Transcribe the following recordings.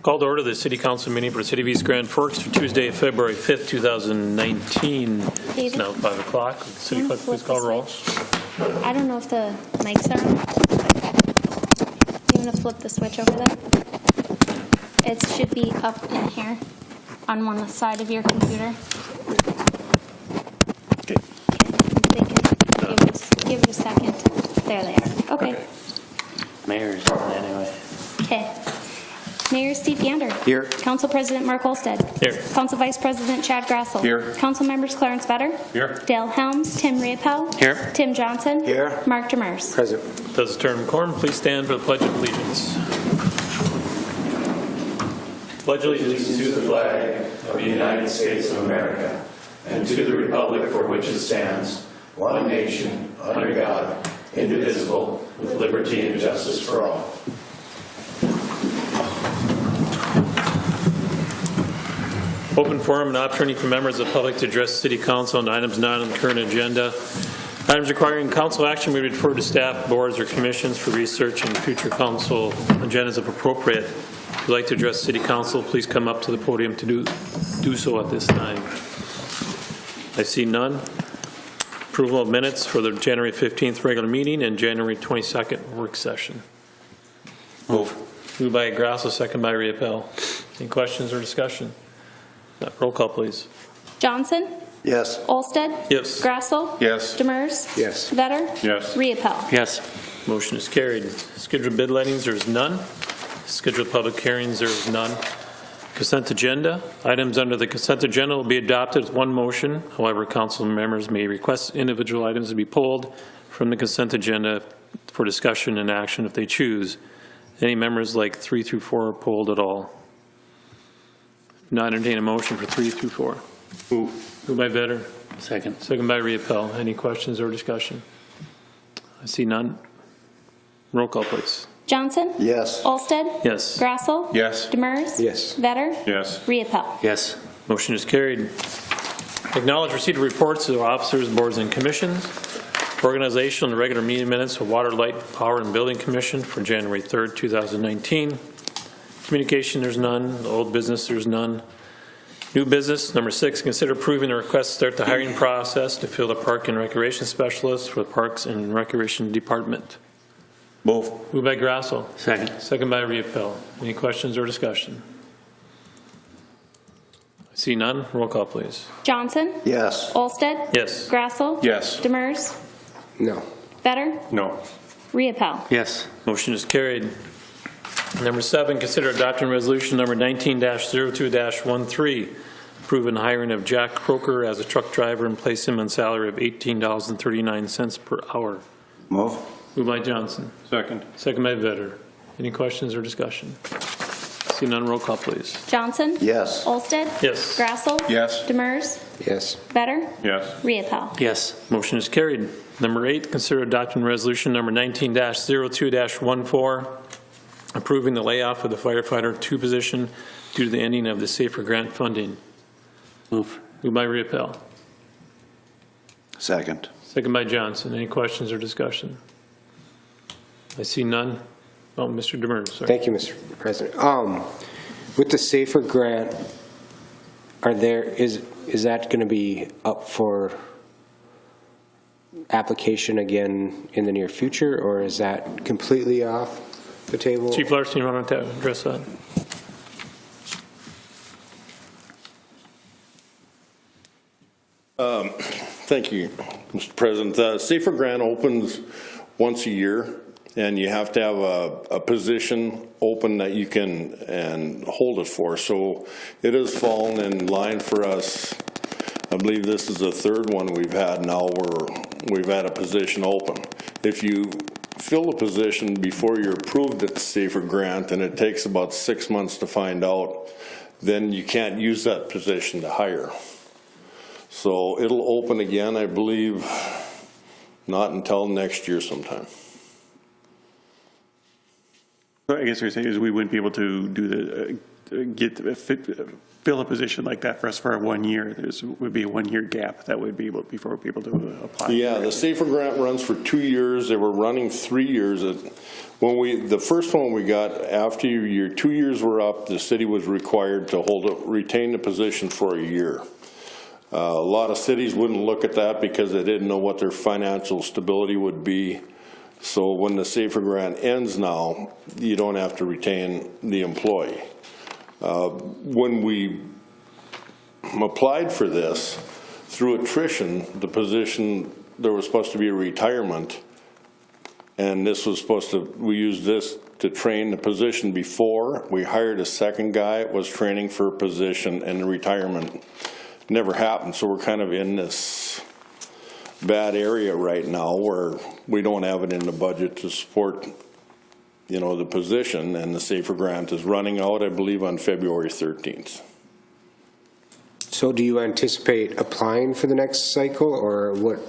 Call to order the City Council meeting for the City of East Grand Forks for Tuesday, February 5th, 2019. It's now 5 o'clock. City Clerk, please call roll. I don't know if the mics are on. You want to flip the switch over there? It should be up in here on one side of your computer. Okay. They can give it a second. There they are. Okay. Mayor's on anyway. Okay. Mayor Steve Gander. Here. Council President Mark Olsted. Here. Council Vice President Chad Grassel. Here. Council Members Clarence Vetter. Here. Dale Helms. Tim Riepel. Here. Tim Johnson. Here. Mark Demers. Present. Does the term quorum please stand for the Pledge of Allegiance? Pledge allegiance to the flag of the United States of America and to the republic for which it stands, one nation, under God, indivisible, with liberty and justice for all. Open forum and opportunity for members of the public to address City Council on items not on the current agenda. Items requiring council action may be referred to staff, boards, or commissions for research and future council agendas if appropriate. If you'd like to address City Council, please come up to the podium to do so at this time. I see none. Approval of minutes for the January 15th regular meeting and January 22nd work session. Moved by Grasso, second by Riepel. Any questions or discussion? Roll call, please. Johnson. Yes. Olsted. Yes. Grassel. Yes. Demers. Yes. Vetter. Yes. Riepel. Yes. Motion is carried. Scheduled bid lettings, there is none. Scheduled public hearings, there is none. Consent agenda. Items under the consent agenda will be adopted with one motion. However, council members may request individual items to be pulled from the consent agenda for discussion and action if they choose. Any members like 3 through 4 are pulled at all? If not, entertain a motion for 3 through 4. Moved by Vetter. Second. Second by Riepel. Any questions or discussion? I see none. Roll call, please. Johnson. Yes. Olsted. Yes. Grassel. Yes. Demers. Yes. Vetter. Yes. Riepel. Yes. Motion is carried. Acknowledge receipt of reports to officers, boards, and commissions. Organizational and regular meeting minutes of Water, Light, Power, and Building Commission for January 3rd, 2019. Communication, there's none. Old business, there's none. New business, number 6, consider approving the request to start the hiring process to fill the Park and Recreation Specialist for the Parks and Recreation Department. Move. Moved by Grasso. Second. Second by Riepel. Any questions or discussion? I see none. Roll call, please. Johnson. Yes. Olsted. Yes. Grassel. Yes. Demers. No. Vetter. No. Riepel. Yes. Motion is carried. Number 7, consider adopting resolution number 19-02-13, approving the hiring of Jack Croker as a truck driver and place him on salary of $18.39 per hour. Move. Moved by Johnson. Second. Second by Vetter. Any questions or discussion? See none, roll call, please. Johnson. Yes. Olsted. Yes. Grassel. Yes. Demers. Yes. Vetter. Yes. Riepel. Yes. Motion is carried. Number 8, consider adopting resolution number 19-02-14, approving the layoff of the firefighter 2 position due to the ending of the SAFER grant funding. Move. Moved by Riepel. Second. Second by Johnson. Any questions or discussion? I see none. Oh, Mr. Demers, sorry. Thank you, Mr. President. With the SAFER grant, is that going to be up for application again in the near future, or is that completely off the table? Chief Larson, you want to address that? Thank you, Mr. President. The SAFER grant opens once a year, and you have to have a position open that you can and hold it for. So it has fallen in line for us. I believe this is the 3rd one we've had now where we've had a position open. If you fill a position before you're approved at the SAFER grant, and it takes about 6 months to find out, then you can't use that position to hire. So it'll open again, I believe, not until next year sometime. I guess what you're saying is we wouldn't be able to do fill a position like that for us for 1 year. There would be a 1 year gap that would be able before we'd be able to apply. Yeah, the SAFER grant runs for 2 years. They were running 3 years. The first one we got, after your 2 years were up, the city was required to retain the position for a year. A lot of cities wouldn't look at that because they didn't know what their financial stability would be. So when the SAFER grant ends now, you don't have to retain the employee. When we applied for this, through attrition, the position, there was supposed to be a retirement, and this was we used this to train the position before. We hired a second guy, was training for a position, and the retirement never happened. So we're kind of in this bad area right now where we don't have it in the budget to support the position, and the SAFER grant is running out, I believe, on February 13th. So do you anticipate applying for the next cycle, or what?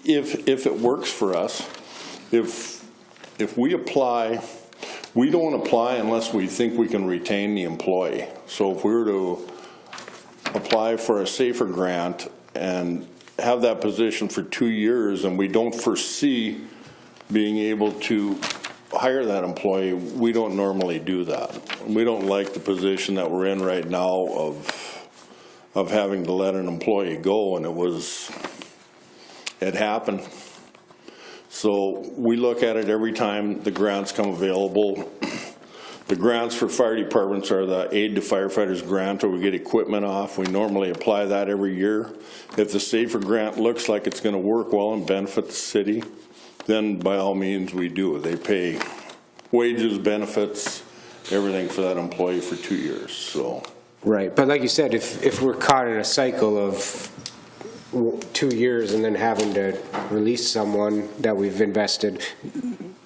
If it works for us, if we apply, we don't apply unless we think we can retain the employee. So if we were to apply for a SAFER grant and have that position for 2 years and we don't foresee being able to hire that employee, we don't normally do that. We don't like the position that we're in right now of having to let an employee go, and it happened. So we look at it every time the grants come available. The grants for fire departments are the Aid to Firefighters grant, or we get equipment off. We normally apply that every year. If the SAFER grant looks like it's going to work well and benefit the city, then by all means we do. They pay wages, benefits, everything for that employee for 2 years. So. Right, but like you said, if we're caught in a cycle of 2 years and then having to release someone that we've invested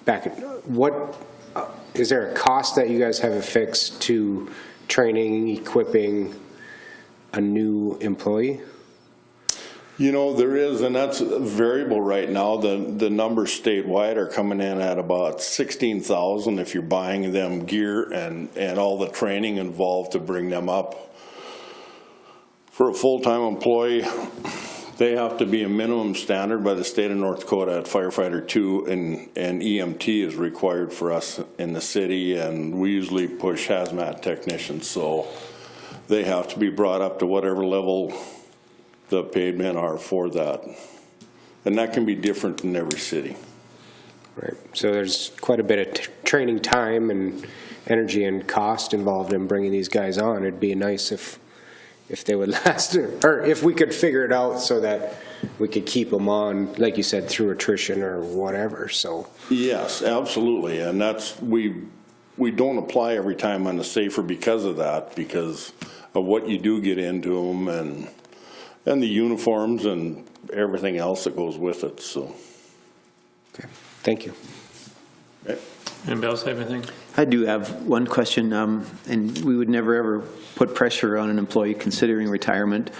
back in, is there a cost that you guys have affixed to training, equipping a new employee? There is, and that's variable right now. The numbers statewide are coming in at about 16,000 if you're buying them gear and all the training involved to bring them up. For a full-time employee, they have to be a minimum standard by the state of North Dakota at Firefighter 2, and EMT is required for us in the city, and we usually push hazmat technicians, so they have to be brought up to whatever level the paid men are for that. And that can be different in every city. Right, so there's quite a bit of training time and energy and cost involved in bringing these guys on. It'd be nice if they would last, or if we could figure it out so that we could keep them on, like you said, through attrition or whatever. So yes, absolutely, and that's we don't apply every time on the SAFER because of that, because of what you do get into them and the uniforms and everything else that goes with it. So, okay, thank you. Okay. Anybody else have anything? I do have one question, and we would never ever put pressure on an employee considering retirement.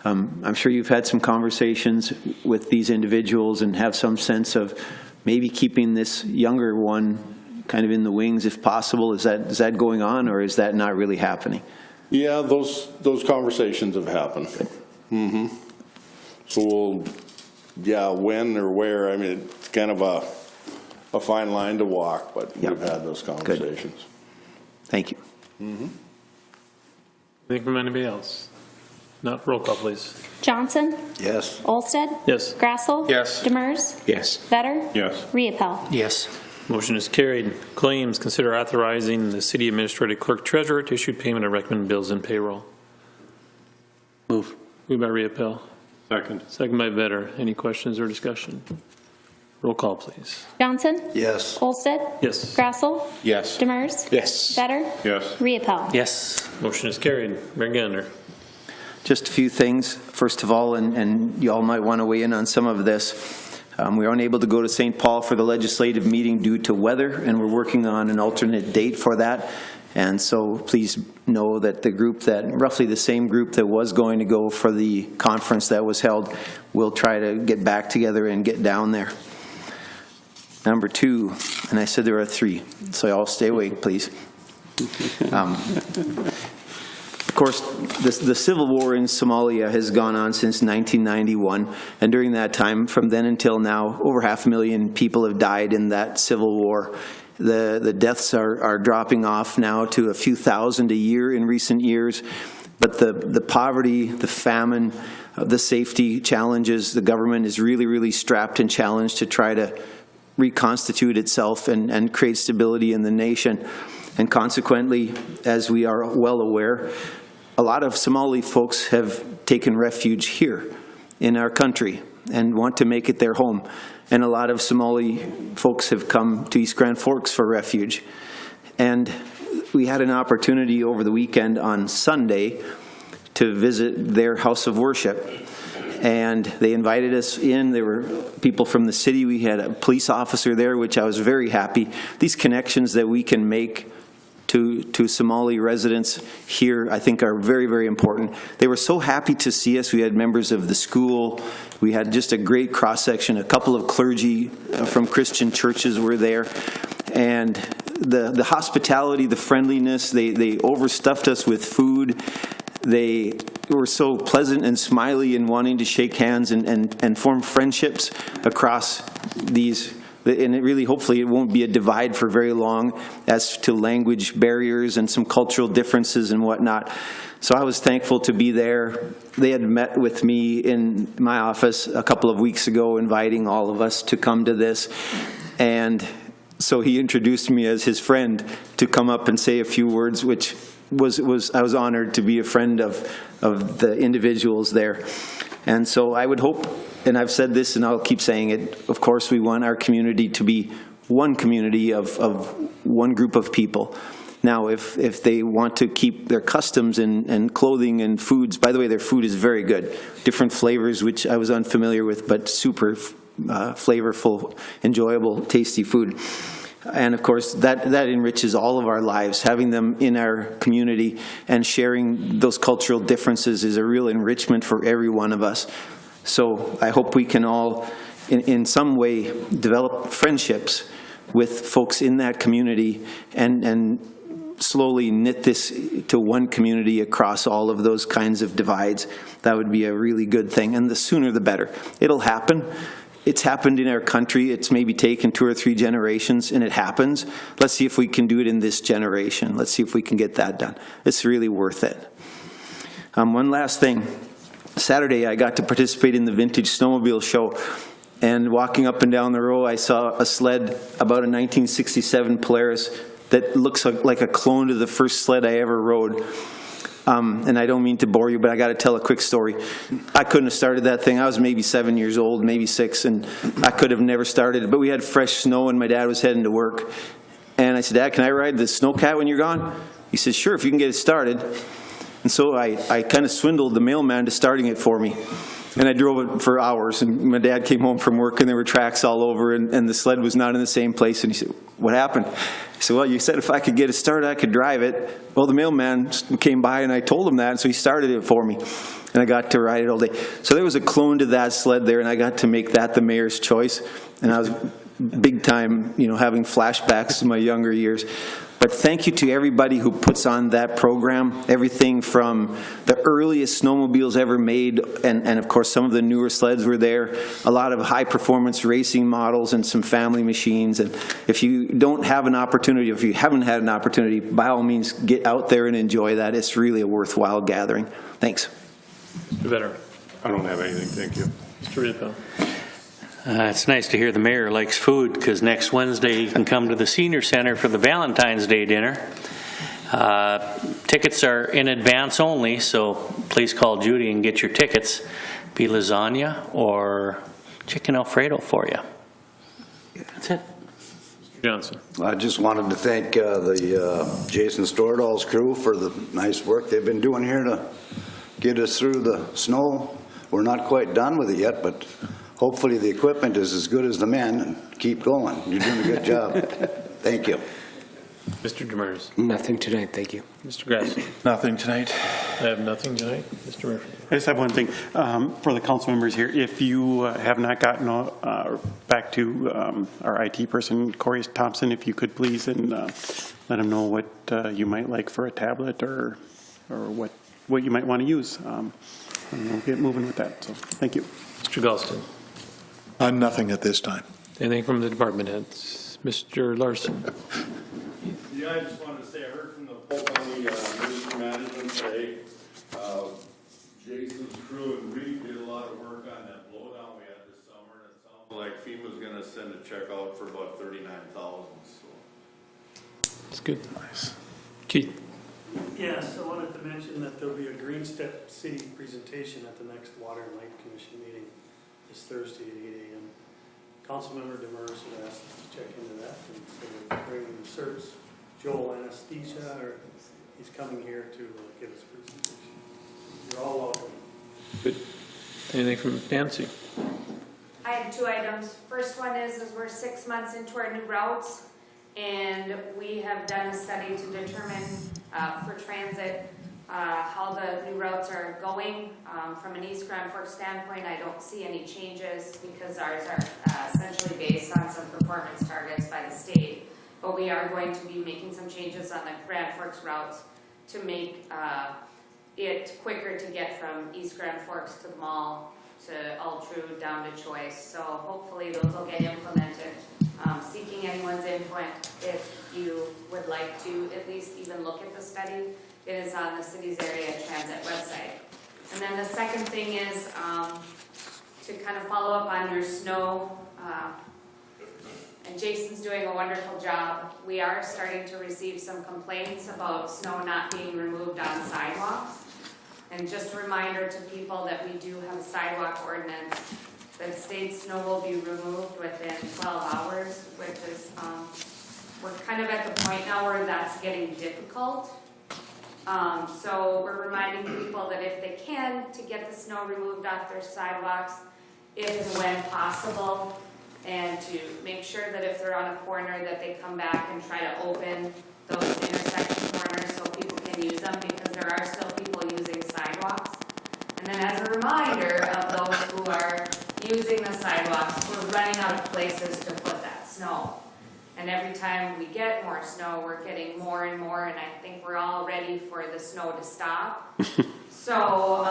I'm sure you've had some conversations with these individuals and have some sense of maybe keeping this younger one kind of in the wings if possible. Is that going on, or is that not really happening? Yeah, those conversations have happened. Mm-hmm. So when or where, I mean, it's kind of a fine line to walk, but Yep. we've had those conversations. Good. Thank you. Mm-hmm. Anything from anybody else? Not, roll call, please. Johnson? Yes. Olsted? Yes. Grassel? Yes. Demers? Yes. Vetter? Yes. Riepel? Yes. Motion is carried. Claims, consider authorizing the city administrative clerk treasurer to issue payment of recommended bills and payroll. Move. Moved by Riepel. Second. Second by Vetter. Any questions or discussion? Roll call, please. Johnson? Yes. Olsted? Yes. Grassel? Yes. Demers? Yes. Vetter? Yes. Riepel? Yes. Motion is carried. Mayor Gander. Just a few things. First of all, and you all might want to weigh in on some of this. We were unable to go to St. Paul for the legislative meeting due to weather, and we're working on an alternate date for that. And so please know that the group roughly the same group that was going to go for the conference that was held, will try to get back together and get down there. number 2, and I said there are 3, so y'all stay awake, please. Of course, the civil war in Somalia has gone on since 1991, and during that time, from then until now, over 500,000 people have died in that civil war. The deaths are dropping off now to a few thousand a year in recent years, but the poverty, the famine, the safety challenges, the government is really, really strapped and challenged to try to reconstitute itself and create stability in the nation. And consequently, as we are well aware, a lot of Somali folks have taken refuge here in our country and want to make it their home. And a lot of Somali folks have come to East Grand Forks for refuge. And we had an opportunity over the weekend on Sunday to visit their house of worship. And they invited us in. There were people from the city. We had a police officer there, which I was very happy. These connections that we can make to Somali residents here, I think, are very, very important. They were so happy to see us. We had members of the school. We had just a great cross-section. A couple of clergy from Christian churches were there. And the hospitality, the friendliness, they overstuffed us with food. They were so pleasant and smiley and wanting to shake hands and form friendships across these. And it really, hopefully, it won't be a divide for very long as to language barriers and some cultural differences and whatnot. So I was thankful to be there. They had met with me in my office a couple of weeks ago, inviting all of us to come to this. And so he introduced me as his friend to come up and say a few words, which I was honored to be a friend of the individuals there. And so I would hope, and I've said this and I'll keep saying it, of course we want our community to be one community of one group of people. Now, if they want to keep their customs and clothing and foods, by the way, their food is very good. Different flavors, which I was unfamiliar with, but super flavorful, enjoyable, tasty food. And of course, that enriches all of our lives. Having them in our community and sharing those cultural differences is a real enrichment for every one of us. So I hope we can all, in some way, develop friendships with folks in that community and slowly knit this to one community across all of those kinds of divides. That would be a really good thing. And the sooner the better. It'll happen. It's happened in our country. It's maybe taken 2 or 3 generations, and it happens. Let's see if we can do it in this generation. Let's see if we can get that done. It's really worth it. One last thing. Saturday, I got to participate in the Vintage Snowmobile show, and walking up and down the row, I saw a sled, about a 1967 Polaris, that looks like a clone to the first sled I ever rode. And I don't mean to bore you, but I got to tell a quick story. I couldn't have started that thing. I was maybe 7 years old, maybe 6, and I could have never started it. But we had fresh snow, and my dad was heading to work. And I said, Dad, can I ride the Snowcat when you're gone? He said, sure, if you can get it started. And so I kind of swindled the mailman to starting it for me. And I drove it for hours, and my dad came home from work, and there were tracks all over, and the sled was not in the same place. And he said, what happened? I said, well, you said if I could get it started, I could drive it. Well, the mailman came by, and I told him that, so he started it for me. And I got to ride it all day. So there was a clone to that sled there, and I got to make that the mayor's choice. And I was big time, having flashbacks to my younger years. But thank you to everybody who puts on that program, everything from the earliest snowmobiles ever made, and of course some of the newer sleds were there, a lot of high-performance racing models and some family machines. And if you don't have an opportunity, or if you haven't had an opportunity, by all means, get out there and enjoy that. It's really a worthwhile gathering. Thanks. Mr. Vetter. I don't have anything, thank you. Mr. Riedel. It's nice to hear the mayor likes food, because next Wednesday you can come to the Senior Center for the Valentine's Day dinner. Tickets are in advance only, so please call Judy and get your tickets. Be lasagna or chicken Alfredo for you. That's it. Mr. Johnson. I just wanted to thank the Jason Stordal's crew for the nice work they've been doing here to get us through the snow. We're not quite done with it yet, but hopefully the equipment is as good as the men, and keep going. You're doing a good job. Thank you. Mr. Demers. Nothing tonight, thank you. Mr. Grassley. Nothing tonight. I have nothing tonight. Mr. Murphy. I just have one thing for the council members here. If you have not gotten back to our IT person, Corey Thompson, if you could please, and let him know what you might like for a tablet or what you might want to use. And we'll get moving with that. So thank you. Mr. Galston. Nothing at this time. Anything from the department heads? Mr. Larson. Yeah, I just wanted to say, I heard from the Polk County Emergency Management today. Jason's crew and Reed did a lot of work on that blowdown we had this summer, and it sounded like FEMA's gonna send a check out for about $39,000, so. That's good. Nice. Keith. Yes, I wanted to mention that there'll be a Green Step City presentation at the next Water and Light Commission meeting this Thursday at 8 a.m. Councilmember Demers had asked us to check into that, and so we're bringing the certs, Joel Anesthesia, or he's coming here to give us a presentation. You're all welcome. Good. Anything from Nancy? I have two items. First one is we're 6 months into our new routes, and we have done a study to determine for transit how the new routes are going. From an East Grand Forks standpoint, I don't see any changes because ours are essentially based on some performance targets by the state. But we are going to be making some changes on the Grand Forks routes to make it quicker to get from East Grand Forks to the mall, to Altru, down to Choice. So hopefully those will get implemented. Seeking anyone's input if you would like to at least even look at the study. It is on the city's area transit website. And then the second thing is to kind of follow up on your snow, and Jason's doing a wonderful job. We are starting to receive some complaints about snow not being removed on sidewalks. And just a reminder to people that we do have a sidewalk ordinance that states snow will be removed within 12 hours, which is, we're kind of at the point now where that's getting difficult. So we're reminding people that if they can, to get the snow removed off their sidewalks, if and when possible, and to make sure that if they're on a corner that they come back and try to open those intersection corners so people can use them, because there are still people using sidewalks. And then as a reminder of those who are using the sidewalks, we're running out of places to put that snow. And every time we get more snow, we're getting more and more, and I think we're all ready for the snow to stop. So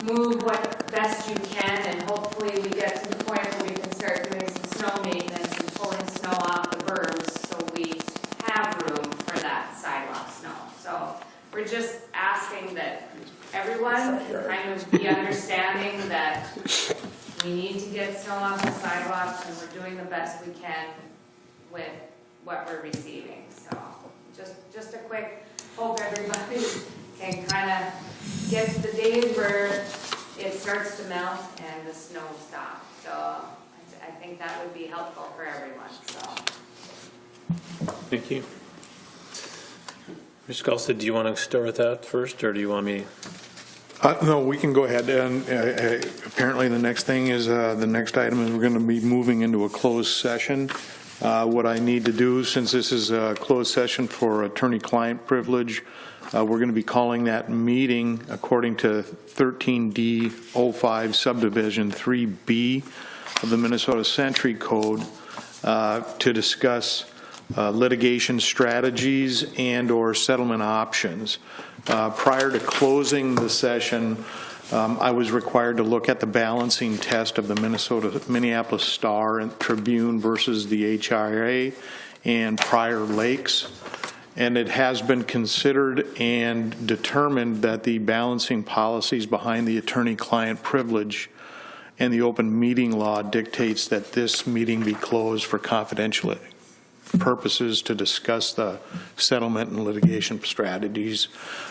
move what best you can, and hopefully we get to the point where we can start doing some snow maintenance and pulling snow off the berms so we have room for that sidewalk snow. So we're just asking that everyone kind of be understanding that we need to get snow off the sidewalks, and we're doing the best we can with what we're receiving. So just a quick, hope everybody can kind of get to the days where it starts to melt and the snow stops. So I think that would be helpful for everyone. So. Thank you. Mr. Galston, do you want to start with that first, or do you want me? No, we can go ahead. And apparently the next thing is, the next item is we're going to be moving into a closed session. What I need to do, since this is a closed session for attorney-client privilege, we're going to be calling that meeting according to 13D05 subdivision 3B of the Minnesota Century Code to discuss litigation strategies and or settlement options. Prior to closing the session, I was required to look at the balancing test of the Minneapolis Star and Tribune versus the HRA and Prior Lakes. And it has been considered and determined that the balancing policies behind the attorney-client privilege and the open meeting law dictates that this meeting be closed for confidential purposes to discuss the settlement and litigation strategies.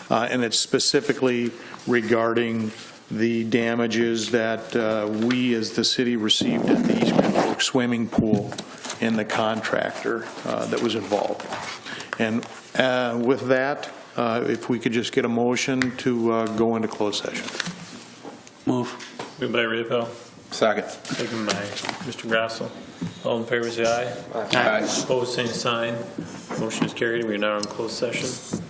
And it's specifically regarding the damages that we as the city received at the East Grand Forks swimming pool and the contractor that was involved. And with that, if we could just get a motion to go into closed session. Moved by Rapel, Second. Second by Mr. Grassel. All in favor, say aye. Aye. Opposed, same sign. Motion is carried. We are now in closed session.